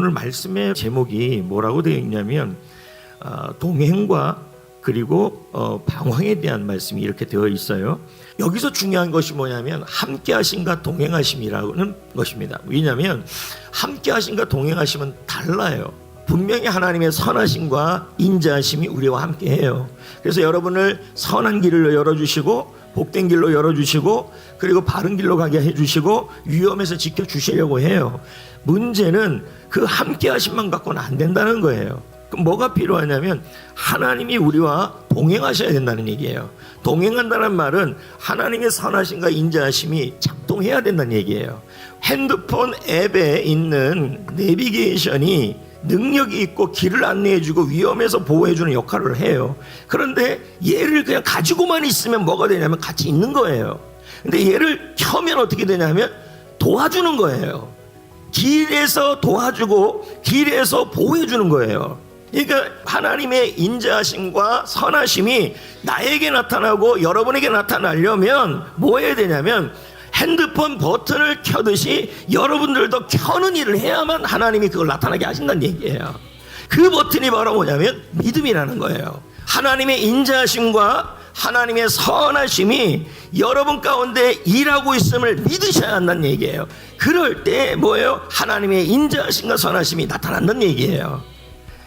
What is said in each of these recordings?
오늘 말씀의 제목이 뭐라고 되어 있냐면 동행과 그리고 방황에 대한 말씀이 이렇게 되어 있어요. 여기서 중요한 것이 뭐냐면 함께 하심과 동행하심이라는 것입니다. 왜냐하면 함께 하심과 동행하심은 달라요. 분명히 하나님의 선하심과 인자하심이 우리와 함께 해요. 그래서 여러분을 선한 길로 열어주시고 복된 길로 열어주시고 그리고 바른 길로 가게 해주시고 위험에서 지켜주시려고 해요. 문제는 그 함께 하심만 갖고는 안 된다는 거예요. 그럼 뭐가 필요하냐면 하나님이 우리와 동행하셔야 된다는 얘기예요. 동행한다는 말은 하나님의 선하심과 인자하심이 작동해야 된다는 얘기예요. 핸드폰 앱에 있는 내비게이션이 능력이 있고 길을 안내해주고 위험에서 보호해주는 역할을 해요. 그런데 얘를 그냥 가지고만 있으면 뭐가 되냐면 같이 있는 거예요. 근데 얘를 켜면 어떻게 되냐면 도와주는 거예요. 길에서 도와주고 길에서 보호해주는 거예요. 그러니까 하나님의 인자하심과 선하심이 나에게 나타나고 여러분에게 나타나려면 뭐 해야 되냐면 핸드폰 버튼을 켜듯이 여러분들도 켜는 일을 해야만 하나님이 그걸 나타나게 하신다는 얘기예요. 그 버튼이 바로 뭐냐면 믿음이라는 거예요. 하나님의 인자하심과 하나님의 선하심이 여러분 가운데 일하고 있음을 믿으셔야 한다는 얘기예요. 그럴 때 뭐예요? 하나님의 인자하심과 선하심이 나타난다는 얘기예요.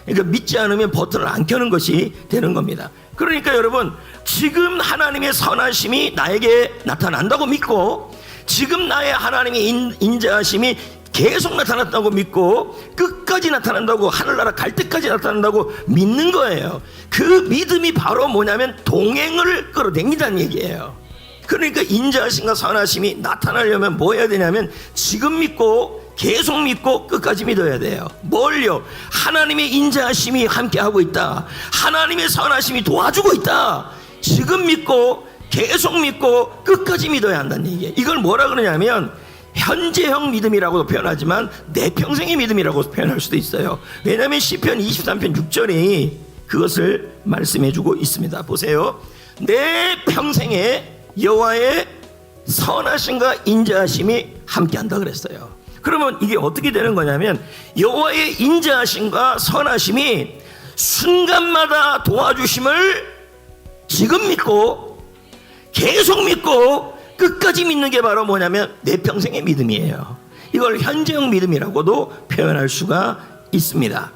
그러니까 믿지 않으면 버튼을 안 켜는 것이 되는 겁니다. 그러니까 여러분 지금 하나님의 선하심이 나에게 나타난다고 믿고 지금 나의 하나님의 인자하심이 계속 나타났다고 믿고 끝까지 나타난다고 하늘나라 갈 때까지 나타난다고 믿는 거예요. 그 믿음이 바로 뭐냐면 동행을 끌어당긴다는 얘기예요. 그러니까 인자하심과 선하심이 나타나려면 뭐 해야 되냐면 지금 믿고 계속 믿고 끝까지 믿어야 돼요. 뭘요? 하나님의 인자하심이 함께하고 있다. 하나님의 선하심이 도와주고 있다. 지금 믿고 계속 믿고 끝까지 믿어야 한다는 얘기예요. 이걸 뭐라 그러냐면 현재형 믿음이라고도 표현하지만 내 평생의 믿음이라고 표현할 수도 있어요. 왜냐하면 시편 23편 6절이 그것을 말씀해주고 있습니다. 보세요. 내 평생에 여호와의 선하심과 인자하심이 함께한다 그랬어요. 그러면 이게 어떻게 되는 거냐면 여호와의 인자하심과 선하심이 순간마다 도와주심을 지금 믿고 계속 믿고 끝까지 믿는 게 바로 뭐냐면 내 평생의 믿음이에요. 이걸 현재형 믿음이라고도 표현할 수가 있습니다.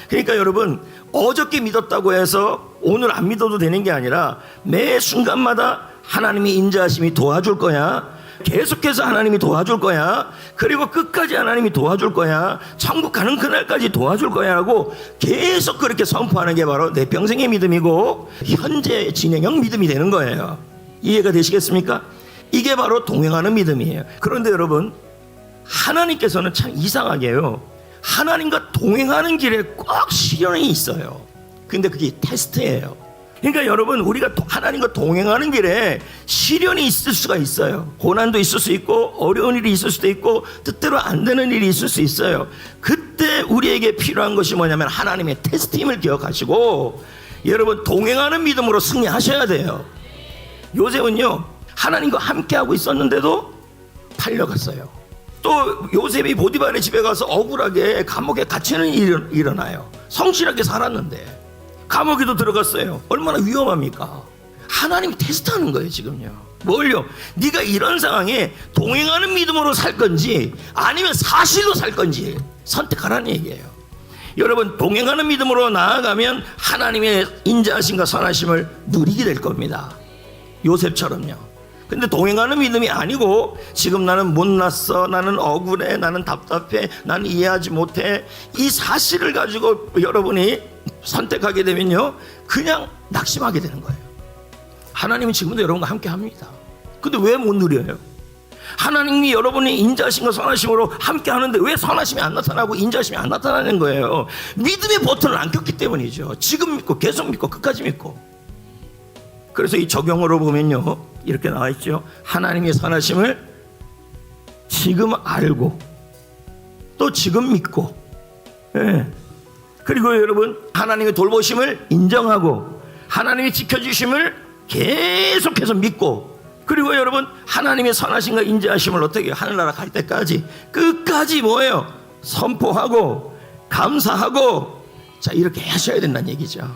그러니까 여러분 어저께 믿었다고 해서 오늘 안 믿어도 되는 게 아니라 매 순간마다 하나님의 인자하심이 도와줄 거야. 계속해서 하나님이 도와줄 거야. 그리고 끝까지 하나님이 도와줄 거야. 천국 가는 그날까지 도와줄 거야 하고 계속 그렇게 선포하는 게 바로 내 평생의 믿음이고 현재 진행형 믿음이 되는 거예요. 이해가 되시겠습니까? 이게 바로 동행하는 믿음이에요. 그런데 여러분 하나님께서는 참 이상하게요 하나님과 동행하는 길에 꼭 시련이 있어요. 근데 그게 테스트예요. 그러니까 여러분 우리가 하나님과 동행하는 길에 시련이 있을 수가 있어요. 고난도 있을 수 있고 어려운 일이 있을 수도 있고 뜻대로 안 되는 일이 있을 수 있어요. 그때 우리에게 필요한 것이 뭐냐면 하나님의 테스트임을 기억하시고 여러분 동행하는 믿음으로 승리하셔야 돼요. 요셉은요 하나님과 함께하고 있었는데도 팔려갔어요. 또 요셉이 보디발의 집에 가서 억울하게 감옥에 갇히는 일이 일어나요. 성실하게 살았는데 감옥에도 들어갔어요. 얼마나 위험합니까? 하나님 테스트하는 거예요 지금요. 뭘요? 네가 이런 상황에 동행하는 믿음으로 살 건지 아니면 사실로 살 건지 선택하라는 얘기예요. 여러분 동행하는 믿음으로 나아가면 하나님의 인자하심과 선하심을 누리게 될 겁니다. 요셉처럼요. 근데 동행하는 믿음이 아니고 지금 나는 못났어, 나는 억울해, 나는 답답해, 나는 이해하지 못해, 이 사실을 가지고 여러분이 선택하게 되면요 그냥 낙심하게 되는 거예요. 하나님은 지금도 여러분과 함께 합니다. 근데 왜 못 누려요? 하나님이 여러분의 인자하심과 선하심으로 함께 하는데 왜 선하심이 안 나타나고 인자하심이 안 나타나는 거예요? 믿음의 버튼을 안 켰기 때문이죠. 지금 믿고 계속 믿고 끝까지 믿고. 그래서 이 적용으로 보면요 이렇게 나와 있죠. 하나님의 선하심을 지금 알고 또 지금 믿고 그리고 여러분 하나님의 돌보심을 인정하고 하나님의 지켜주심을 계속해서 믿고 그리고 여러분 하나님의 선하심과 인자하심을 어떻게 하늘나라 갈 때까지 끝까지 뭐예요? 선포하고 감사하고 자 이렇게 하셔야 된다는 얘기죠.